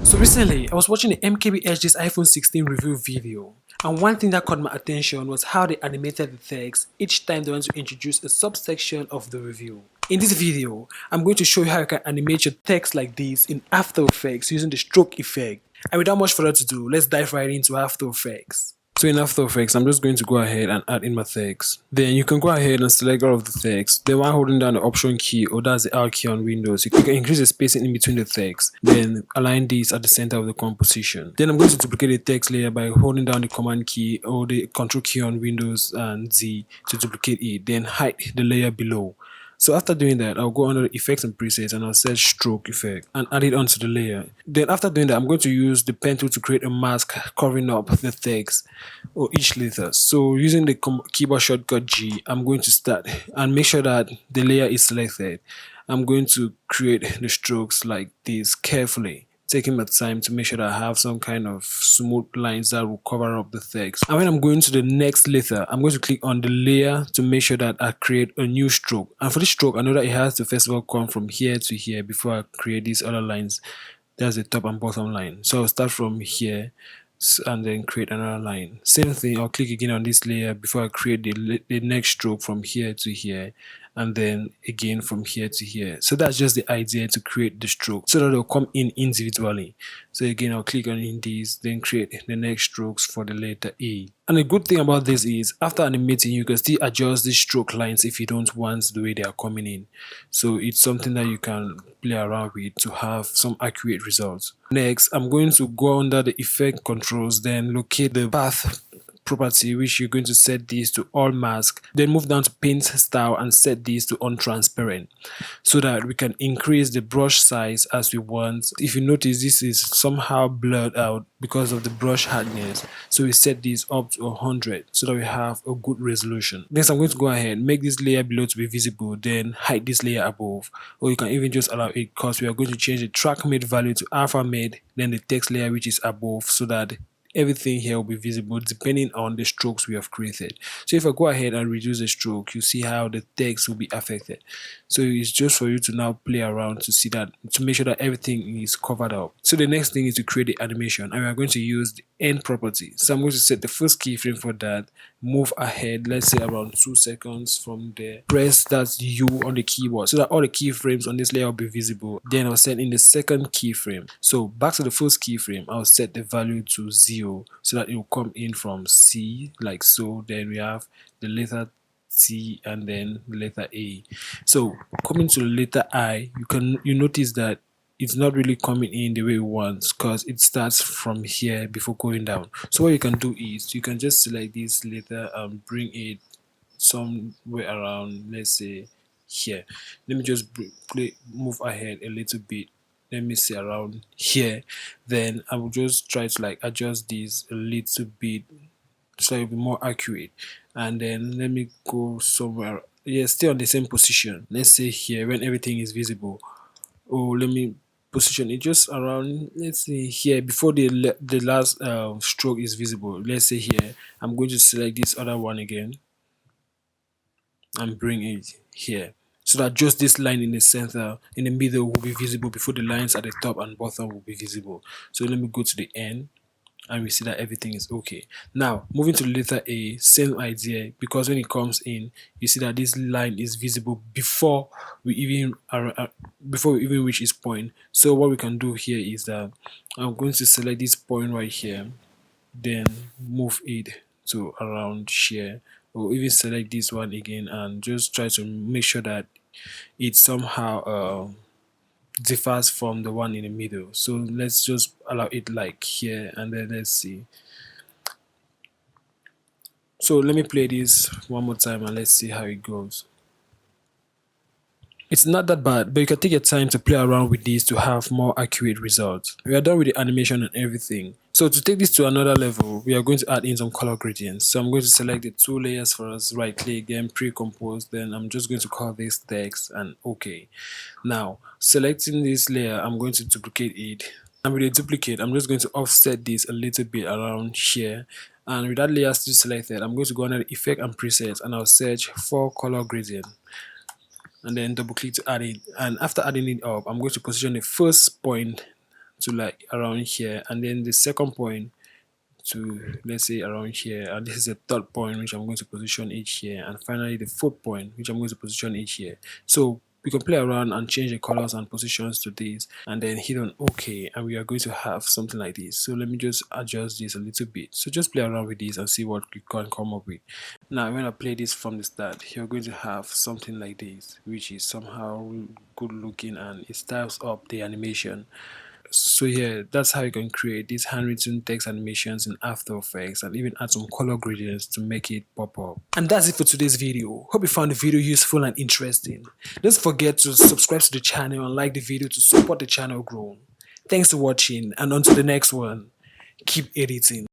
So recently, I was watching the MKBHD's iPhone 16 review video, and one thing that caught my attention was how they animated the text each time they want to introduce a subsection of the review. In this video, I'm going to show you how you can animate your text like this in After Effects using the stroke effect. And without much further ado, let's dive right into After Effects. So in After Effects, I'm just going to go ahead and add in my text. Then you can go ahead and select all of the text. Then while holding down the Option key, or that's the R key on Windows, you can increase the spacing in between the text. Then align these at the center of the composition. Then I'm going to duplicate the text layer by holding down the Command key or the Control key on Windows and Z to duplicate it. Then hide the layer below. So after doing that, I'll go under the effects and presets and I'll set stroke effect and add it onto the layer. Then after doing that, I'm going to use the pen tool to create a mask covering up the text or each letter. So using the keyboard shortcut G, I'm going to start and make sure that the layer is selected. I'm going to create the strokes like this carefully, taking my time to make sure that I have some kind of smooth lines that will cover up the text. And when I'm going to the next letter, I'm going to click on the layer to make sure that I create a new stroke. And for this stroke, I know that it has to first of all come from here to here before I create these other lines. That's the top and bottom line. So I'll start from here and then create another line. Same thing, I'll click again on this layer before I create the next stroke from here to here, and then again from here to here. So that's just the idea, to create the stroke so that they'll come in individually. So again, I'll click on in these, then create the next strokes for the letter A. And the good thing about this is, after animating, you can still adjust the stroke lines if you don't want the way they are coming in. So it's something that you can play around with to have some accurate results. Next, I'm going to go under the effect controls, then locate the path property, which you're going to set these to all mask, then move down to paint style and set these to untransparent so that we can increase the brush size as we want. If you notice, this is somehow blurred out because of the brush hardness, so we set these up to 100 so that we have a good resolution. Next, I'm going to go ahead, make this layer below to be visible, then hide this layer above, or you can even just allow it, because we are going to change the track made value to alpha made, then the text layer which is above, so that everything here will be visible depending on the strokes we have created. So if I go ahead and reduce the stroke, you see how the text will be affected. So it's just for you to now play around to see that, to make sure that everything is covered up. So the next thing is to create the animation, and we are going to use the end property. So I'm going to set the first keyframe for that, move ahead, let's say around 2 seconds from there, press that U on the keyboard so that all the keyframes on this layer will be visible. Then I'll set in the second keyframe. So back to the first keyframe, I'll set the value to 0 so that it will come in from C like so. Then we have the letter T and then the letter A. So coming to the letter I, you notice that it's not really coming in the way we want, because it starts from here before going down. So what you can do is you can just select this letter and bring it somewhere around, let's say here. Let me just move ahead a little bit, let me say around here. Then I will just try to like adjust this a little bit so it'll be more accurate. And then let me go somewhere, yeah, stay on the same position, let's say here, when everything is visible. Oh, let me position it just around, let's say here, before the last stroke is visible. Let's say here, I'm going to select this other one again and bring it here, so that just this line in the center, in the middle, will be visible before the lines at the top and bottom will be visible. So let me go to the end, and we see that everything is okay. Now moving to the letter A, same idea, because when it comes in, you see that this line is visible before we even reach its point. So what we can do here is that I'm going to select this point right here, then move it to around here, or even select this one again and just try to make sure that it somehow differs from the one in the middle. So let's just allow it like here, and then let's see. So let me play this one more time and let's see how it goes. It's not that bad, but you can take your time to play around with these to have more accurate results. We are done with the animation and everything. So to take this to another level, we are going to add in some color gradients. So I'm going to select the two layers for us, right click, then pre-compose, then I'm just going to call this text and okay. Now, selecting this layer, I'm going to duplicate it. And with a duplicate, I'm just going to offset this a little bit around here. And with that layer still selected, I'm going to go under the effect and presets, and I'll search for color gradient, and then double click to add it. And after adding it up, I'm going to position the first point to like around here, and then the second point to, let's say, around here, and this is the third point which I'm going to position each here, and finally the fourth point which I'm going to position each here. So we can play around and change the colors and positions to this, and then hit on OK, and we are going to have something like this. So let me just adjust this a little bit. So just play around with this and see what you can come up with. Now when I play this from the start, you're going to have something like this, which is somehow good looking, and it styles up the animation. So yeah, that's how you can create these handwritten text animations in After Effects, and even add some color gradients to make it pop up. And that's it for today's video. Hope you found the video useful and interesting. Don't forget to subscribe to the channel and like the video to support the channel grow. Thanks for watching, and on to the next one. Keep editing.